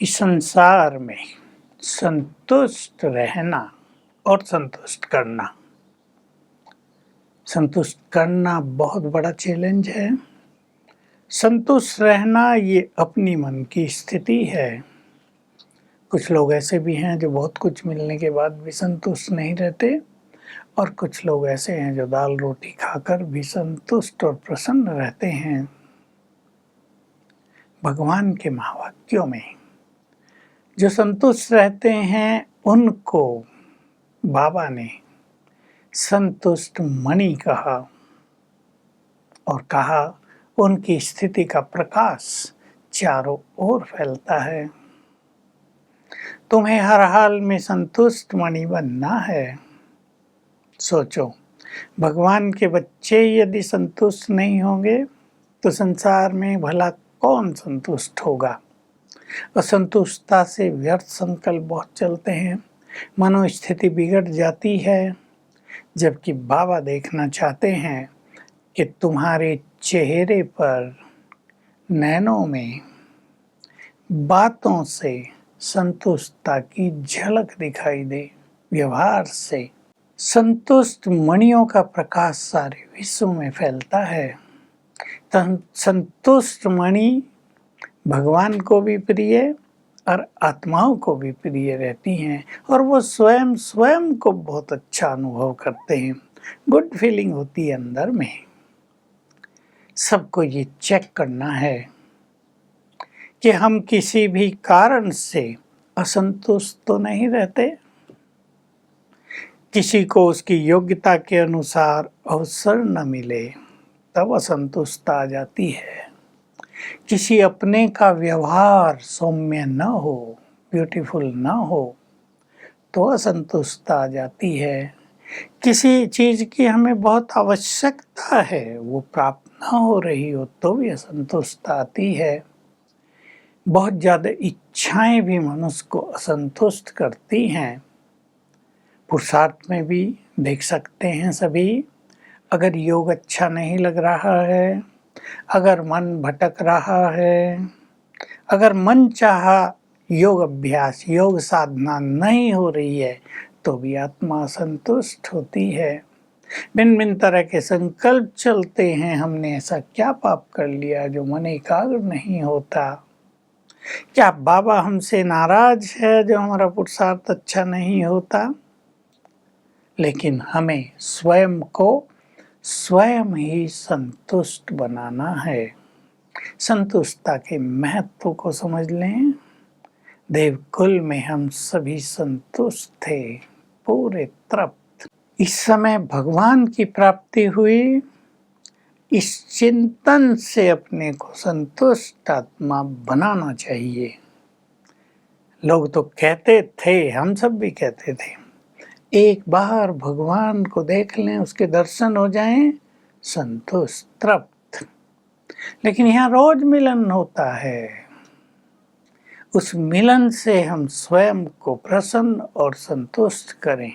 इस संसार में संतुष्ट रहना और संतुष्ट करना बहुत बड़ा चैलेंज है। संतुष्ट रहना ये अपनी मन की स्थिति है। कुछ लोग ऐसे भी हैं जो बहुत कुछ मिलने के बाद भी संतुष्ट नहीं रहते, और कुछ लोग ऐसे हैं जो दाल रोटी खाकर भी संतुष्ट और प्रसन्न रहते हैं। भगवान के महावाक्यों में जो संतुष्ट रहते हैं उनको बाबा ने संतुष्ट मणि कहा, और कहा उनकी स्थिति का प्रकाश चारों ओर फैलता है। तुम्हें हर हाल में संतुष्ट मणि बनना है। सोचो, भगवान के बच्चे यदि संतुष्ट नहीं होंगे तो संसार में भला कौन संतुष्ट होगा। असंतुष्टता से व्यर्थ संकल्प बहुत चलते हैं, मनोस्थिति बिगड़ जाती है। जबकि बाबा देखना चाहते हैं कि तुम्हारे चेहरे पर, नैनों में, बातों से संतुष्टता की झलक दिखाई दे। व्यवहार से संतुष्ट मणियों का प्रकाश सारे विश्व में फैलता है। संतुष्ट मणि भगवान को भी प्रिय और आत्माओं को भी प्रिय रहती हैं, और वो स्वयं को बहुत अच्छा अनुभव करते हैं। गुड फीलिंग होती है अंदर में। सबको ये चेक करना है कि हम किसी भी कारण से असंतुष्ट तो नहीं रहते। किसी को उसकी योग्यता के अनुसार अवसर न मिले तब असंतुष्टता आ जाती है। किसी अपने का व्यवहार सौम्य न हो, ब्यूटीफुल न हो, तो असंतुष्टता आ जाती है। किसी चीज़ की हमें बहुत आवश्यकता है, वो प्राप्त न हो रही हो तो भी असंतुष्टता आती है। बहुत ज़्यादा इच्छाएं भी मनुष्य को असंतुष्ट करती हैं। पुरुषार्थ में भी देख सकते हैं सभी, अगर योग अच्छा नहीं लग रहा है, अगर मन भटक रहा है, अगर मन चाहा योग अभ्यास, योग साधना नहीं हो रही है, तो भी आत्मा असंतुष्ट होती है। भिन्न भिन्न तरह के संकल्प चलते हैं। हमने ऐसा क्या पाप कर लिया जो मन एकाग्र नहीं होता। क्या बाबा हमसे नाराज है जो हमारा पुरुषार्थ अच्छा नहीं होता। लेकिन हमें स्वयं को स्वयं ही संतुष्ट बनाना है। संतुष्टता के महत्व को समझ लें। देवकुल में हम सभी संतुष्ट थे, पूरे तृप्त। इस समय भगवान की प्राप्ति हुई। इस चिंतन से अपने को संतुष्ट आत्मा बनाना चाहिए। लोग तो कहते थे, हम सब भी कहते थे, एक बार भगवान को देख लें, उसके दर्शन हो जाएं, संतुष्ट तृप्त। लेकिन यहाँ रोज मिलन होता है। उस मिलन से हम स्वयं को प्रसन्न और संतुष्ट करें।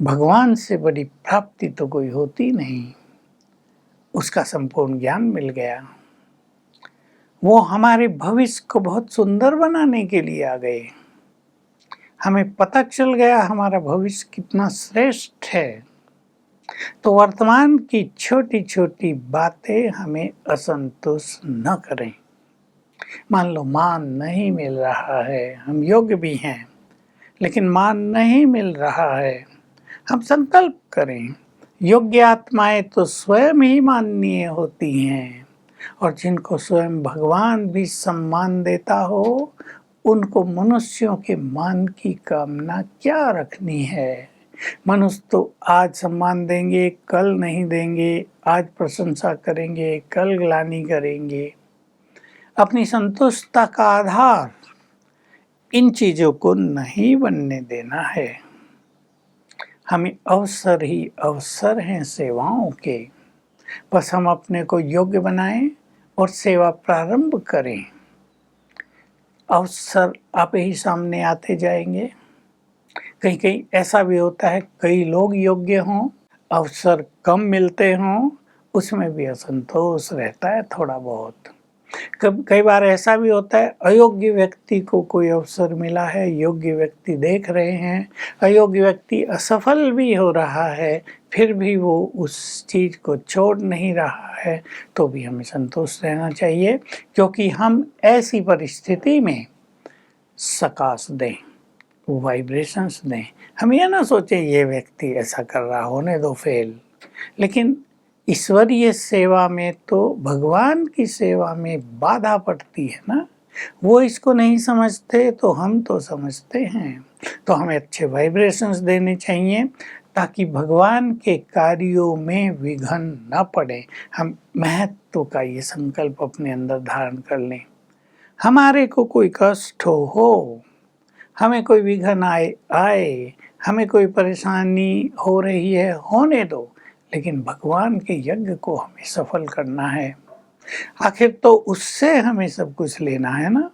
भगवान से बड़ी प्राप्ति तो कोई होती नहीं। उसका संपूर्ण ज्ञान मिल गया। वो हमारे भविष्य को बहुत सुंदर बनाने के लिए आ गए। हमें पता चल गया हमारा भविष्य कितना श्रेष्ठ है। तो वर्तमान की छोटी छोटी बातें हमें असंतुष्ट न करें। मान लो मान नहीं मिल रहा है, हम योग्य भी हैं, लेकिन मान नहीं मिल रहा है, हम संकल्प करें। योग्य आत्माएं तो स्वयं ही माननीय होती हैं, और जिनको स्वयं भगवान भी सम्मान देता हो, उनको मनुष्यों के मान की कामना क्या रखनी है। मनुष्य तो आज सम्मान देंगे, कल नहीं देंगे, आज प्रशंसा करेंगे, कल ग्लानि करेंगे। अपनी संतुष्टता का आधार इन चीज़ों को नहीं बनने देना है। हमें अवसर ही अवसर हैं सेवाओं के। बस हम अपने को योग्य बनाएं और सेवा प्रारंभ करें। अवसर आप ही सामने आते जाएंगे। कहीं कहीं ऐसा भी होता है, कई लोग योग्य हों, अवसर कम मिलते हों, उसमें भी असंतोष रहता है थोड़ा बहुत। कई बार ऐसा भी होता है, अयोग्य व्यक्ति को कोई अवसर मिला है, योग्य व्यक्ति देख रहे हैं, अयोग्य व्यक्ति असफल भी हो रहा है, फिर भी वो उस चीज़ को छोड़ नहीं रहा है, तो भी हमें संतुष्ट रहना चाहिए, क्योंकि हम ऐसी परिस्थिति में सकाश दें, वाइब्रेशंस दें। हम ये ना सोचें ये व्यक्ति ऐसा कर रहा, होने दो फेल। लेकिन ईश्वरीय सेवा में तो भगवान की सेवा में बाधा पड़ती है ना, वो इसको नहीं समझते तो हम तो समझते हैं। तो हमें अच्छे वाइब्रेशंस देने चाहिए ताकि भगवान के कार्यों में विघ्न न पड़े। हम महत्व का ये संकल्प अपने अंदर धारण कर लें। हमारे को कोई कष्ट हो, हमें कोई विघ्न आए, हमें कोई परेशानी हो रही है, होने दो, लेकिन भगवान के यज्ञ को हमें सफल करना है। आखिर तो उससे हमें सब कुछ लेना है ना।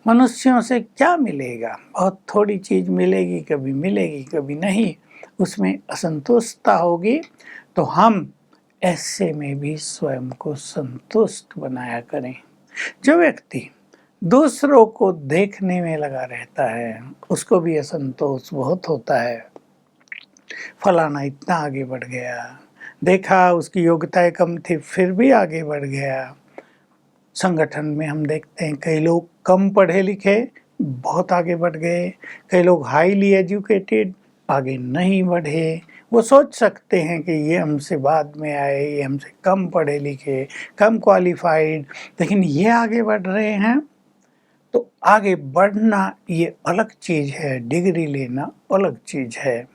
मनुष्यों से क्या मिलेगा? बहुत थोड़ी चीज मिलेगी, कभी नहीं, उसमें असंतुष्टता होगी। तो हम ऐसे में भी स्वयं को संतुष्ट बनाया करें। जो व्यक्ति दूसरों को देखने में लगा रहता है, उसको भी असंतोष बहुत होता है। फलाना इतना आगे बढ़ गया, देखा उसकी योग्यताएं कम थी फिर भी आगे बढ़ गया। संगठन में हम देखते हैं कई लोग कम पढ़े लिखे बहुत आगे बढ़ गए, कई लोग हाईली एजुकेटेड आगे नहीं बढ़े। वो सोच सकते हैं कि ये हमसे बाद में आए, ये हमसे कम पढ़े लिखे, कम क्वालिफाइड, लेकिन ये आगे बढ़ रहे हैं। तो आगे बढ़ना ये अलग चीज है, डिग्री लेना अलग चीज है।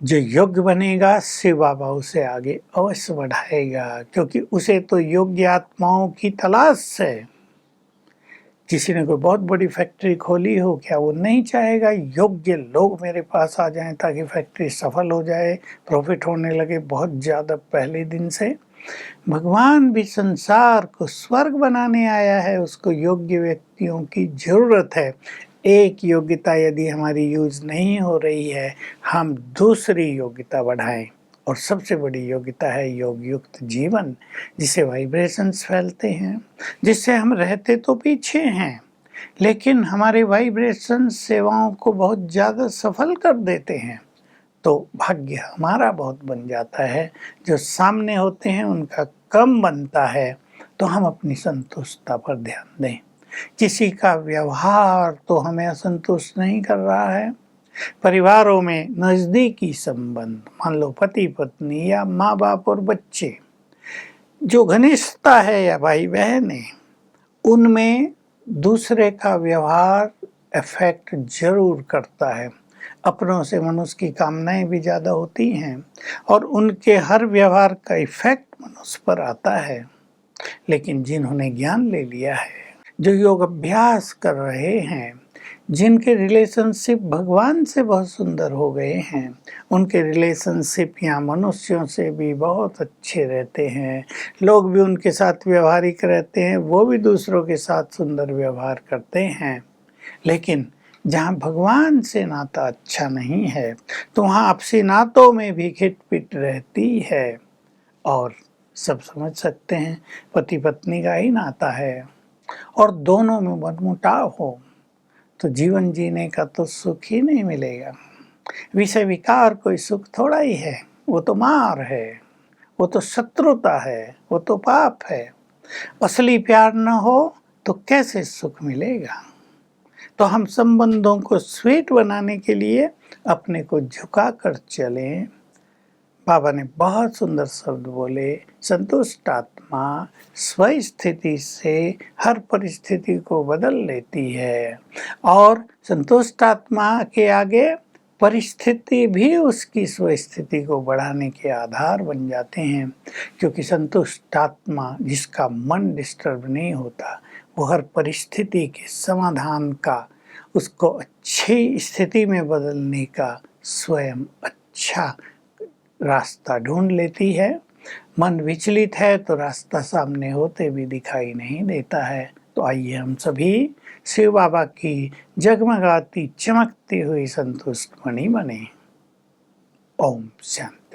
जो योग्य बनेगा शिव बाबा उसे आगे अवश्य बढ़ाएगा, क्योंकि उसे तो योग्य आत्माओं की तलाश है। किसी ने कोई बहुत बड़ी फैक्ट्री खोली हो, क्या वो नहीं चाहेगा योग्य लोग मेरे पास आ जाएं ताकि फैक्ट्री सफल हो जाए, प्रॉफिट होने लगे बहुत ज़्यादा पहले दिन से। भगवान भी संसार को स्वर्ग बनाने आया है, उसको योग्य व्यक्तियों की जरूरत है। एक योग्यता यदि हमारी यूज नहीं हो रही है, हम दूसरी योग्यता बढ़ाएं। और सबसे बड़ी योग्यता है योग युक्त जीवन, जिससे वाइब्रेशंस फैलते हैं, जिससे हम रहते तो पीछे हैं, लेकिन हमारे वाइब्रेशन सेवाओं को बहुत ज़्यादा सफल कर देते हैं। तो भाग्य हमारा बहुत बन जाता है, जो सामने होते हैं उनका कम बनता है। तो हम अपनी संतुष्टता पर ध्यान दें। किसी का व्यवहार तो हमें असंतुष्ट नहीं कर रहा है। परिवारों में नज़दीकी संबंध, मान लो पति पत्नी या माँ बाप और बच्चे, जो घनिष्ठता है या भाई बहन है, उनमें दूसरे का व्यवहार इफेक्ट जरूर करता है। अपनों से मनुष्य की कामनाएं भी ज़्यादा होती हैं और उनके हर व्यवहार का इफेक्ट मनुष्य पर आता है। लेकिन जिन्होंने ज्ञान ले लिया है, जो योग अभ्यास कर रहे हैं, जिनके रिलेशनशिप भगवान से बहुत सुंदर हो गए हैं, उनके रिलेशनशिप यहाँ मनुष्यों से भी बहुत अच्छे रहते हैं। लोग भी उनके साथ व्यवहारिक रहते हैं, वो भी दूसरों के साथ सुंदर व्यवहार करते हैं। लेकिन जहाँ भगवान से नाता अच्छा नहीं है, तो वहाँ आपसी नातों में भी खिटपिट रहती है। और सब समझ सकते हैं, पति पत्नी का ही नाता है और दोनों में मनमुटाव हो तो जीवन जीने का तो सुख ही नहीं मिलेगा। विषय विकार कोई सुख थोड़ा ही है, वो तो मार है, वो तो शत्रुता है, वो तो पाप है। असली प्यार न हो तो कैसे सुख मिलेगा? तो हम संबंधों को स्वीट बनाने के लिए अपने को झुका कर चलें। बाबा ने बहुत सुंदर शब्द बोले, संतुष्ट आत्मा स्वस्थिति से हर परिस्थिति को बदल लेती है और संतुष्ट आत्मा के आगे परिस्थिति भी उसकी स्वस्थिति को बढ़ाने के आधार बन जाते हैं। क्योंकि संतुष्ट आत्मा जिसका मन डिस्टर्ब नहीं होता, वो हर परिस्थिति के समाधान का, उसको अच्छी स्थिति में बदलने का स्वयं अच्छा रास्ता ढूंढ लेती है। मन विचलित है तो रास्ता सामने होते भी दिखाई नहीं देता है। तो आइए हम सभी शिव बाबा की जगमगाती चमकती हुई संतुष्ट मणि बने। ओम शांति।